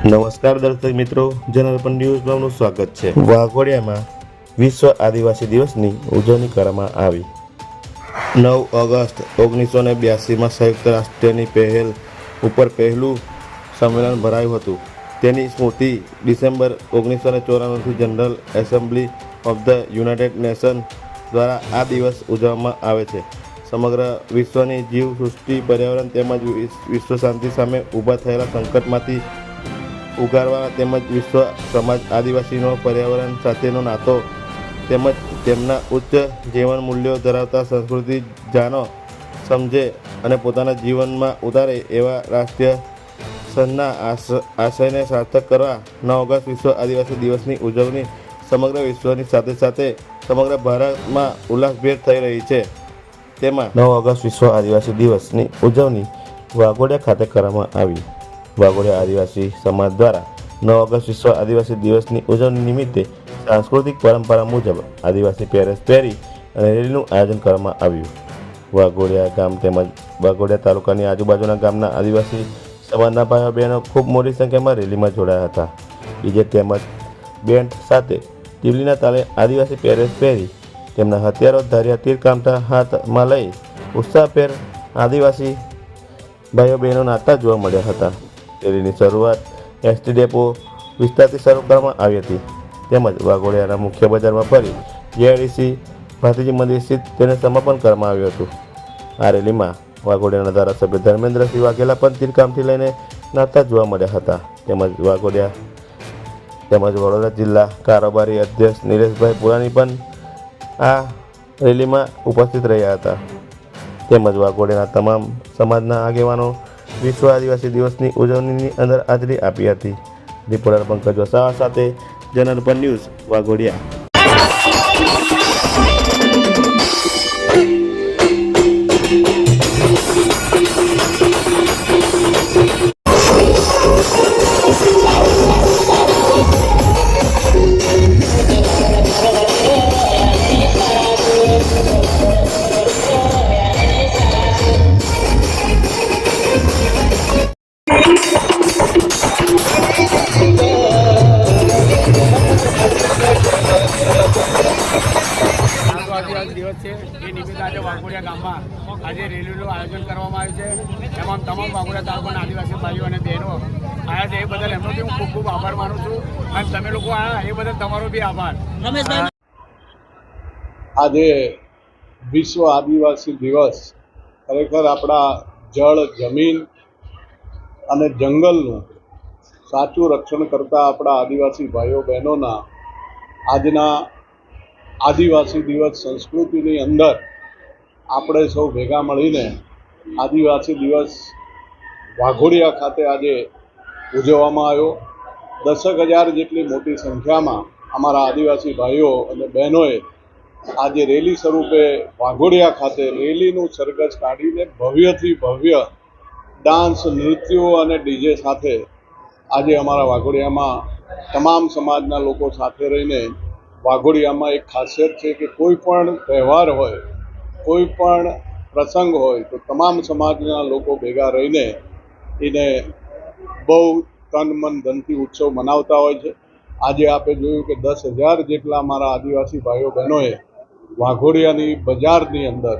નમસ્કાર દર્શક મિત્રો, જનાર્પણ ન્યૂઝમાં આપનું સ્વાગત છે। વાઘોડિયામાં વિશ્વ આદિવાસી દિવસની ઉજવણી કરવામાં આવી। 9 ઓગસ્ટ 1982માં સંયુક્ત રાષ્ટ્રની પહેલ ઉપર પહેલું સંમેલન ભરાયું હતું। તેની સ્મૃતિ ડિસેમ્બર 1994થી General Assembly of the United Nation દ્વારા આ દિવસ ઉજવવામાં આવે છે। સમગ્ર વિશ્વની જીવસૃષ્ટિ, પર્યાવરણ તેમજ વિશ્વ શાંતિ સામે ઊભા થયેલા સંકટમાંથી ઉગારવા તેમજ વિશ્વ સમાજ આદિવાસીનો પર્યાવરણ સાથેનો નાતો તેમજ તેમના ઉચ્ચ જીવન મૂલ્યો ધરાવતા સંસ્કૃતિ જાણો, સમજે અને પોતાના જીવનમાં ઉતારે એવા રાષ્ટ્રીય સંઘના આશયને સાર્થક કરવા 9 ઓગસ્ટ વિશ્વ આદિવાસી દિવસની ઉજવણી સમગ્ર વિશ્વની સાથે સાથે સમગ્ર ભારતમાં ઉલ્લાસભેર થઈ રહી છે। તેમાં 9 ઓગસ્ટ વિશ્વ આદિવાસી દિવસની ઉજવણી વાઘોડિયા ખાતે કરવામાં આવી। વાઘોડિયા આદિવાસી સમાજ દ્વારા 9 ઓગસ્ટ વિશ્વ આદિવાસી દિવસની ઉજવણી નિમિત્તે સાંસ્કૃતિક પરંપરા મુજબ આદિવાસી પહેરવેશ પહેરી અને રેલીનું આયોજન કરવામાં આવ્યું। વાઘોડિયા ગામ તેમજ વાઘોડિયા તાલુકાની આજુબાજુના ગામના આદિવાસી સમાજના ભાઈઓ બહેનો ખૂબ મોટી સંખ્યામાં રેલીમાં જોડાયા હતા। ડીજે તેમજ બેન્ડ સાથે ટીવલીના તાલે આદિવાસી પહેરવેશ પહેરી તેમના હથિયારો ધાર્યા તીર કામઠા હાથમાં લઈ ઉત્સાહભેર આદિવાસી ભાઈઓ બહેનો નાચતા જોવા મળ્યા હતા। રેલીની શરૂઆત એસટી ડેપો વિસ્તારથી શરૂ કરવામાં આવી હતી તેમજ વાઘોડિયાના મુખ્ય બજારમાં ફરી જેઆઈડીસી ભાતીજી મંદિર સ્થિત તેને સમાપન કરવામાં આવ્યું હતું। આ રેલીમાં વાઘોડિયાના ધારાસભ્ય ધર્મેન્દ્રસિંહ વાઘેલા પણ તીરકામથી લઈને નાચતા જોવા મળ્યા હતા તેમજ વડોદરા જિલ્લા કારોબારી અધ્યક્ષ નિલેશભાઈ પુરાણી પણ આ રેલીમાં ઉપસ્થિત રહ્યા હતા તેમજ વાઘોડિયાના તમામ સમાજના આગેવાનો વિશ્વ આદિવાસી દિવસની ઉજવણીની અંદર હાજરી આપી હતી। રિપોર્ટર પંકજ વસાવા સાથે જનાર્પણ ન્યૂઝ, વાઘોડિયા। આદિવાસી દિવસ છે એ નિમિત્તે આજે વાઘોડિયા ગામમાં આજે રેલીનું આયોજન કરવામાં આવ્યું છે। એમાં તમામ વાઘોડિયા તાલુકાના આદિવાસી ભાઈઓ અને બહેનો આવ્યા છે, એ બદલ એમનો બી હું ખૂબ ખૂબ આભાર માનું છું અને તમે લોકો આવ્યા એ બદલ તમારો બી આભાર। આજે વિશ્વ આદિવાસી દિવસ ખરેખર આપણા જળ, જમીન અને જંગલનું સાચું રક્ષણ કરતા આપણા આદિવાસી ભાઈઓ બહેનોના આજના આદિવાસી દિવસ સંસ્કૃતિની અંદર આપણે સૌ ભેગા મળીને આદિવાસી દિવસ વાઘોડિયા ખાતે આજે ઉજવવામાં આવ્યો। 10,000 જેટલી મોટી સંખ્યામાં અમારા આદિવાસી ભાઈઓ અને બહેનોએ આજે રેલી સ્વરૂપે વાઘોડિયા ખાતે રેલીનું સરઘસ કાઢીને ભવ્યથી ભવ્ય ડાન્સ, નૃત્યો અને ડીજે સાથે આજે અમારા વાઘોડિયામાં તમામ સમાજના લોકો સાથે રહીને વાઘોડિયામાં એક ખાસિયત છે કે કોઈ પણ તહેવાર હોય, કોઈ પણ પ્રસંગ હોય તો તમામ સમાજના લોકો ભેગા રહીને એને બહુ તન મન ધનથી ઉત્સવ મનાવતા હોય છે। આજે આપણે જોયું કે 10,000 જેટલા અમારા આદિવાસી ભાઈઓ બહેનોએ વાઘોડિયાની બજારની અંદર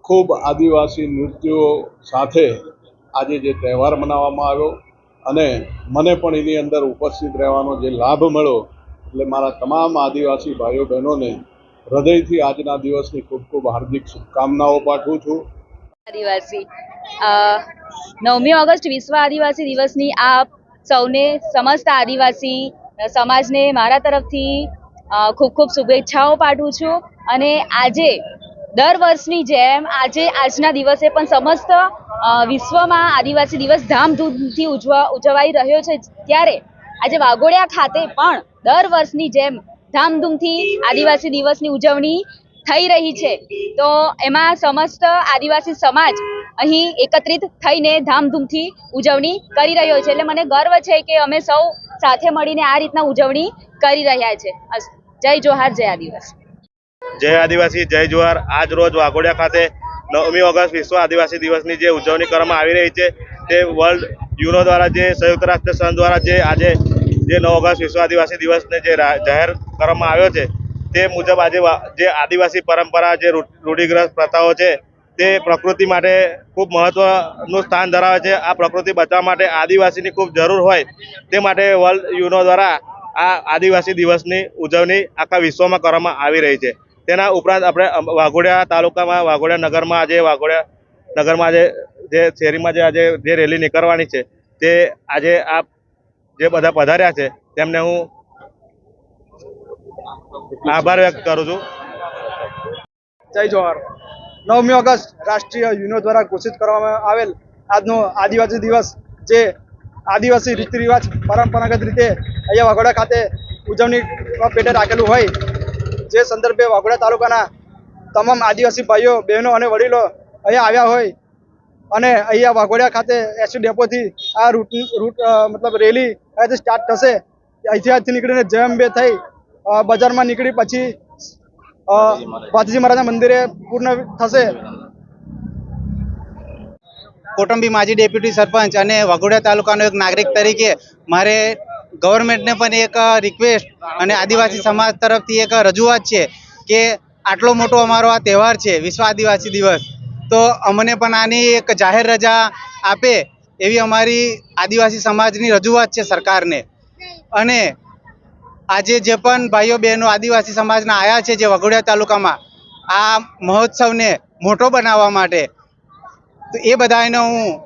ખૂબ આદિવાસી નૃત્યો સાથે આજે જે તહેવાર મનાવવામાં આવ્યો અને મને પણ એની અંદર ઉપસ્થિત રહેવાનો જે લાભ મળ્યો એટલે મારા તમામ આદિવાસી ભાઈઓ બહેનોને હૃદયથી આજના દિવસની ખૂબ ખૂબ હાર્દિક શુભકામનાઓ પાઠવું છું। આદિવાસી 9મી ઓગસ્ટ વિશ્વ આદિવાસી દિવસની આપ સૌને, સમસ્ત આદિવાસી સમાજને મારા તરફથી ખૂબ ખૂબ શુભેચ્છાઓ પાઠવું છું અને આજે દર વર્ષની જેમ આજના દિવસે પણ સમસ્ત વિશ્વમાં આદિવાસી દિવસ ધામધૂમથી ઉજવાઈ રહ્યો છે, ત્યારે આજે વાઘોડિયા ખાતે પણ દર વર્ષની જેમ ધામધૂમથી આદિવાસી દિવસની ઉજવણી થઈ રહી છે। તો એમાં સમસ્ત આદિવાસી સમાજ અહીં એકત્રિત થઈને ધામધૂમથી ઉજવણી કરી રહ્યો છે, એટલે મને ગર્વ છે કે અમે સૌ સાથે મળીને આ રીતના ઉજવણી કરી રહ્યા છે। જય જોહાર, જય આદિવાસી। જય આદિવાસી, જય જોહાર। આજ રોજ વાઘોડિયા ખાતે 9મી ઓગસ્ટ વિશ્વ આદિવાસી દિવસની જે ઉજવણી કરવામાં આવી રહી છે તે વર્લ્ડ યુનો દ્વારા જે સંયુક્ત રાષ્ટ્ર સંઘ દ્વારા જે આજે જે 9 ઓગસ્ટ વિશ્વ આદિવાસી દિવસને જે જાહેર કરવામાં આવ્યો છે તે મુજબ આજે જે આદિવાસી પરંપરા જે રૂઢિગ્રસ્ત પ્રથાઓ છે તે પ્રકૃતિ માટે ખૂબ મહત્વનું સ્થાન ધરાવે છે. આ પ્રકૃતિ બચાવવા માટે આદિવાસીની ખૂબ જરૂર હોય તે માટે વર્લ્ડ યુનો દ્વારા આ આદિવાસી દિવસની ઉજવણી આખા વિશ્વમાં કરવામાં આવી રહી છે. તેના ઉપરાંત આપણે વાઘોડિયા તાલુકામાં વાઘોડિયા નગરમાં આજે જે શેરીમાં આજે જે રેલી નીકળવાની છે તે આજે આ જે બધા પધાર્યા છે તેમને હું આભાર વ્યક્ત કરું છું. જય જોહાર. 9મી ઓગસ્ટ રાષ્ટ્રીય યુનો દ્વારા ઘોષિત કરવામાં આવેલ આજનો આદિવાસી દિવસ, જે આદિવાસી રીતિ રિવાજ પરંપરાગત રીતે અહીંયા વાઘોડિયા ખાતે ઉજવણી પેટે રાખેલું હોય, જે સંદર્ભે વાઘોડિયા તાલુકાના તમામ આદિવાસી ભાઈઓ બહેનો અને વડીલો અહીંયા આવ્યા હોય અને અહીંયા વાઘોડિયા ખાતે એસટી ડેપોથી આ રૂટ મતલબ રેલી અહીંયાથી સ્ટાર્ટ થશે. અહીંથી નીકળીને જયંબે થઈ બજારમાં નીકળી પછી વાઘજી મહારાજના મંદિરે પૂર્ણ થશે. કોટંબી માજી ડેપ્યુટી સરપંચ અને વાઘોડિયા તાલુકાનો એક નાગરિક તરીકે મારે ગવર્મેન્ટને પણ એક રિક્વેસ્ટ અને આદિવાસી સમાજ તરફથી એક રજૂઆત છે કે આટલો મોટો અમારો આ તહેવાર છે વિશ્વ આદિવાસી દિવસ, તો અમને પણ આની એક જાહેર રજા આપે એવી અમારી આદિવાસી સમાજની રજૂઆત છે સરકારને. અને આજે જે પણ ભાઈઓ બહેનો આદિવાસી સમાજના આવ્યા છે જે વાઘોડિયા તાલુકામાં આ મહોત્સવને મોટો બનાવવા માટે, તો એ બધાને હું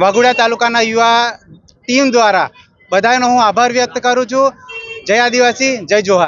વાઘોડિયા તાલુકાના યુવા ટીમ દ્વારા બધાનો હું આભાર વ્યક્ત કરું છું. જય આદિવાસી, જય જોહાર.